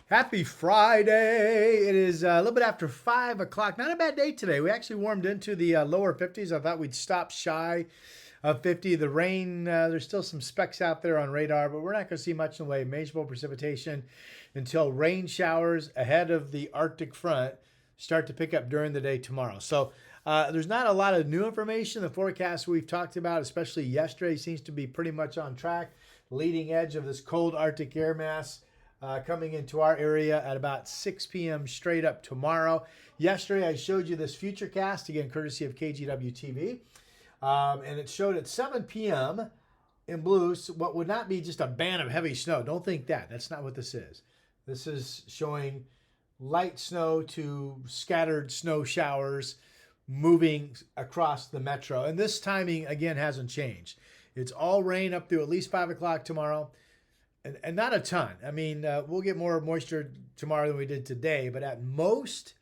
Happy Friday. It is a little bit after 5 o'clock. Not a bad day today. We actually warmed into the lower 50s. I thought we'd stop shy of 50. The rain, there's still some specks out there on radar, but we're not going to see much in the way of measurable precipitation until rain showers ahead of the Arctic front start to pick up during the day tomorrow. So there's not a lot of new information. The forecast we've talked about, especially yesterday, seems to be pretty much on track. Leading edge of this cold Arctic air mass coming into our area at about 6 p.m. straight up tomorrow. Yesterday, I showed you this future cast, again, courtesy of KGW TV. And it showed at 7 p.m. in blue what would not be just a band of heavy snow. Don't think that. That's not what this is. This is showing light snow to scattered snow showers moving across the metro. And this timing, again, hasn't changed. It's all rain up through at least 5 o'clock tomorrow. And not a ton. I mean, we'll get more moisture tomorrow than we did today, but at most,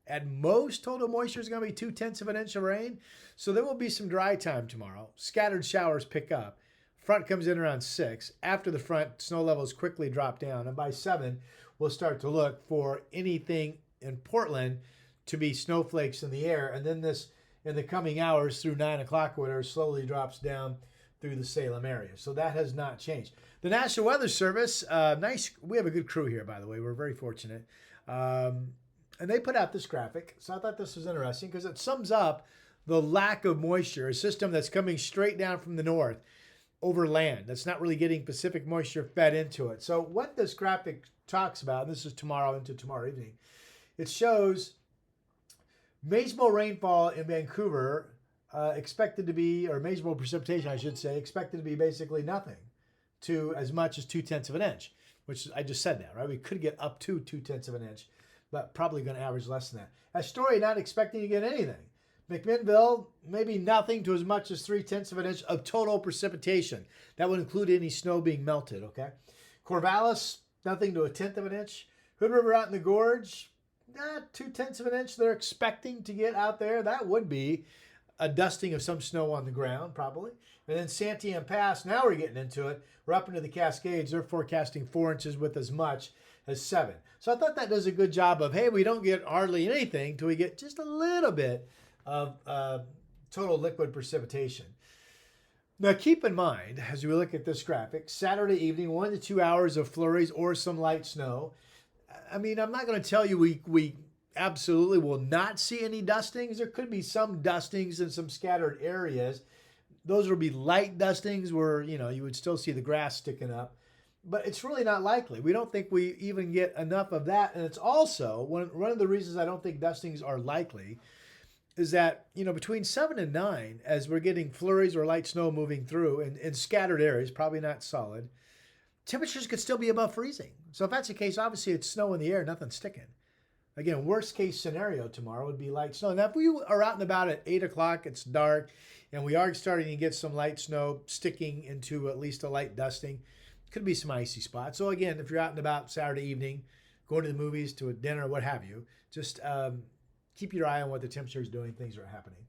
total moisture is going to be 2/10 of an inch of rain. So there will be some dry time tomorrow. Scattered showers pick up. Front comes in around 6. After the front, snow levels quickly drop down. And by 7, we'll start to look for anything in Portland to be snowflakes in the air. And then this, in the coming hours through 9 o'clock or whatever, slowly drops down through the Salem area. So that has not changed. The National Weather Service, nice. We have a good crew here, by the way. We're very fortunate. And they put out this graphic. So I thought this was interesting because it sums up the lack of moisture, a system that's coming straight down from the north over land that's not really getting Pacific moisture fed into it. So what this graphic talks about, and this is tomorrow into tomorrow evening, it shows measurable rainfall in Vancouver expected to be, or measurable precipitation, I should say, expected to be basically nothing to as much as 2/10 of an inch, which I just said that, right? We could get up to 2/10 of an inch, but probably going to average less than that. Astoria not expecting to get anything. McMinnville, maybe nothing to as much as 3/10 of an inch of total precipitation. That would include any snow being melted, okay? Corvallis, nothing to 1/10 of an inch. Hood River out in the gorge, 2/10 of an inch they're expecting to get out there. That would be a dusting of some snow on the ground, probably. And then Santiam Pass, now we're getting into it. We're up into the Cascades. They're forecasting 4 inches with as much as 7. So I thought that does a good job of, hey, we don't get hardly anything till we get just a little bit of total liquid precipitation. Now, keep in mind, as we look at this graphic, Saturday evening, 1 to 2 hours of flurries or some light snow. I mean, I'm not going to tell you we absolutely will not see any dustings. There could be some dustings in some scattered areas. Those will be light dustings where, you would still see the grass sticking up. But it's really not likely. We don't think we even get enough of that. And it's also, one of the reasons I don't think dustings are likely is that, between 7 and 9, as we're getting flurries or light snow moving through in scattered areas, probably not solid, temperatures could still be above freezing. So if that's the case, obviously it's snow in the air, nothing's sticking. Again, worst case scenario tomorrow would be light snow. Now, if we are out and about at 8 o'clock, it's dark, and we are starting to get some light snow sticking into at least a light dusting, could be some icy spots. So again, if you're out and about Saturday evening, going to the movies, to a dinner, what have you, just keep your eye on what the temperature is doing. Things are happening.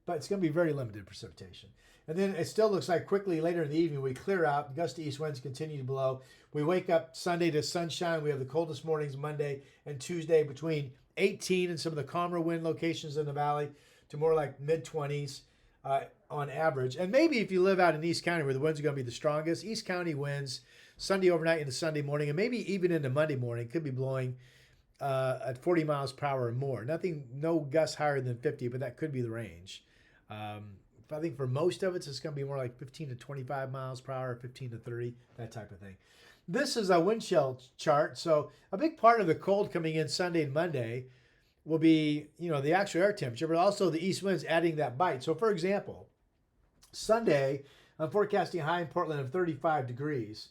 But it's going to be very limited precipitation. And then it still looks like quickly later in the evening we clear out. Gusty east winds continue to blow. We wake up Sunday to sunshine. We have the coldest mornings Monday and Tuesday between 18 and some of the calmer wind locations in the valley to more like mid-20s on average. And maybe if you live out in East County where the winds are going to be the strongest, East County winds Sunday overnight into Sunday morning and maybe even into Monday morning could be blowing at 40 miles per hour or more. No gusts higher than 50, but that could be the range. I think for most of it, it's going to be more like 15 to 25 miles per hour, 15 to 30, that type of thing. This is a wind chill chart. So a big part of the cold coming in Sunday and Monday will be, the actual air temperature, but also the east winds adding that bite. So for example, Sunday, I'm forecasting high in Portland of 35 degrees.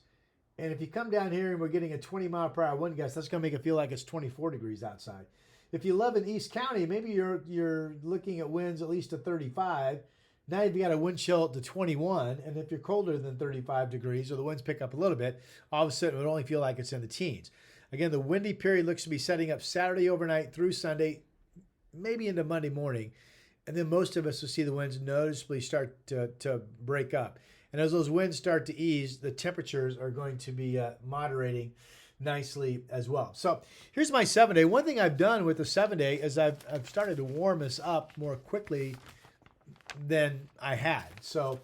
And if you come down here and we're getting a 20 mile per hour wind gust, that's going to make it feel like it's 24 degrees outside. If you live in East County, maybe you're looking at winds at least to 35. Now you've got a wind chill to 21, and if you're colder than 35 degrees or the winds pick up a little bit, all of a sudden it would only feel like it's in the teens. Again, the windy period looks to be setting up Saturday overnight through Sunday, maybe into Monday morning, and then most of us will see the winds noticeably start to break up. And as those winds start to ease, the temperatures are going to be moderating nicely as well. So here's my 7-day. One thing I've done with the 7-day is I've started to warm this up more quickly than I had. So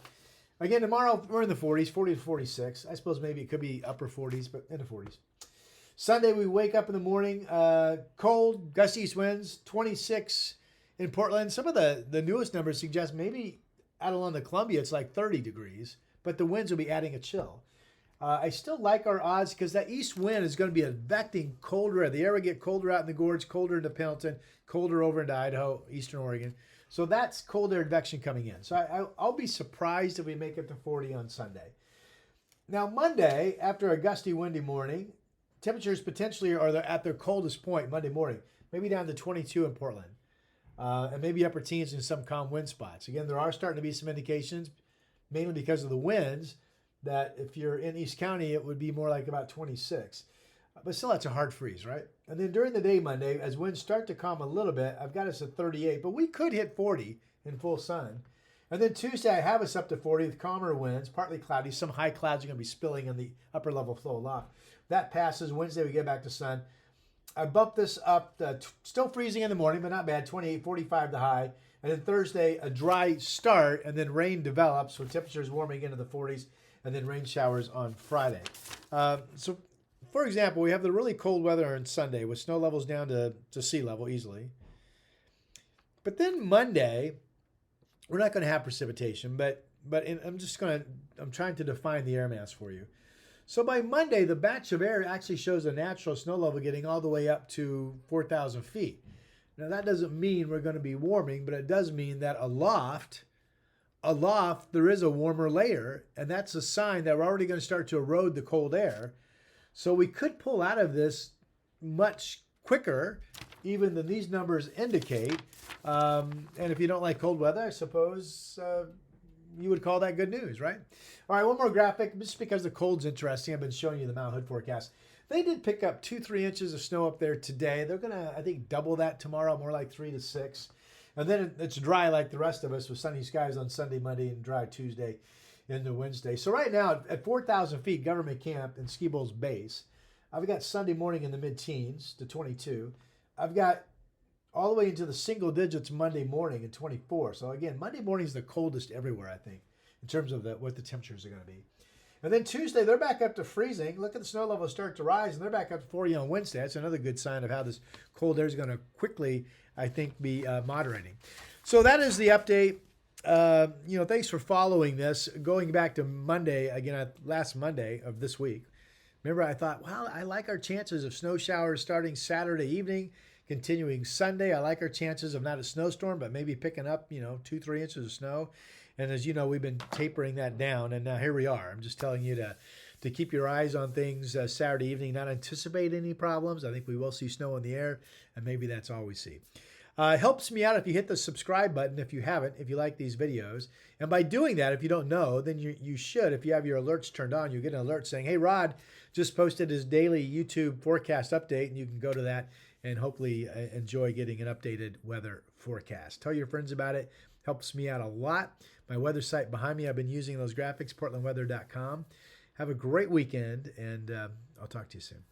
again, tomorrow we're in the 40s, 40 to 46. I suppose maybe it could be upper 40s, but in the 40s. Sunday, we wake up in the morning, cold, gusty east winds, 26 in Portland. Some of the newest numbers suggest maybe out along the Columbia, it's like 30 degrees, but the winds will be adding a chill. I still like our odds because that east wind is going to be affecting colder air. The air will get colder out in the gorge, colder into Pendleton, colder over into Idaho, eastern Oregon. So that's cold air advection coming in. So I'll be surprised if we make it to 40 on Sunday. Now, Monday, after a gusty, windy morning, temperatures potentially are at their coldest point Monday morning, maybe down to 22 in Portland, and maybe upper teens in some calm wind spots. Again, there are starting to be some indications, mainly because of the winds, that if you're in East County, it would be more like about 26. But still, that's a hard freeze, right? And then during the day Monday, as winds start to calm a little bit, I've got us at 38, but we could hit 40 in full sun. And then Tuesday, I have us up to 40 with calmer winds, partly cloudy. Some high clouds are going to be spilling in the upper level flow aloft. That passes. Wednesday, we get back to sun. I bumped this up, still freezing in the morning, but not bad, 28, 45 the high. And then Thursday, a dry start, and then rain develops, so temperatures warming into the 40s, and then rain showers on Friday. So, for example, we have the really cold weather on Sunday with snow levels down to sea level easily. But then Monday, we're not going to have precipitation, but I'm trying to define the air mass for you. So by Monday, the batch of air actually shows a natural snow level getting all the way up to 4,000 feet. Now, that doesn't mean we're going to be warming, but it does mean that aloft, there is a warmer layer, and that's a sign that we're already going to start to erode the cold air. So we could pull out of this much quicker, even than these numbers indicate. And if you don't like cold weather, I suppose you would call that good news, right? All right, one more graphic, just because the cold's interesting. I've been showing you the Mount Hood forecast. They did pick up 2-3 inches of snow up there today. They're going to, I think, double that tomorrow, more like 3 to 6. And then it's dry like the rest of us with sunny skies on Sunday, Monday, and dry Tuesday into Wednesday. So right now, at 4,000 feet, Government Camp in Ski Bowls Base, I've got Sunday morning in the mid-teens to 22. I've got all the way into the single digits Monday morning at 24. So again, Monday morning is the coldest everywhere, I think, in terms of what the temperatures are going to be. And then Tuesday, they're back up to freezing. Look at the snow levels start to rise, and they're back up to 40 on Wednesday. That's another good sign of how this cold air is going to quickly, I think, be moderating. So that is the update. Thanks for following this. Going back to Monday, again, last Monday of this week. Remember, I thought, well, I like our chances of snow showers starting Saturday evening, continuing Sunday. I like our chances of not a snowstorm, but maybe picking up, 2-3 inches of snow. And as you know, we've been tapering that down, and now here we are. I'm just telling you to keep your eyes on things Saturday evening, not anticipate any problems. I think we will see snow in the air, and maybe that's all we see. It helps me out if you hit the subscribe button if you haven't, if you like these videos. And by doing that, if you don't know, then you should. If you have your alerts turned on, you get an alert saying, hey, Rod just posted his daily YouTube forecast update, and you can go to that and hopefully enjoy getting an updated weather forecast. Tell your friends about it. Helps me out a lot. My weather site behind me, I've been using those graphics, portlandweather.com. Have a great weekend, and I'll talk to you soon.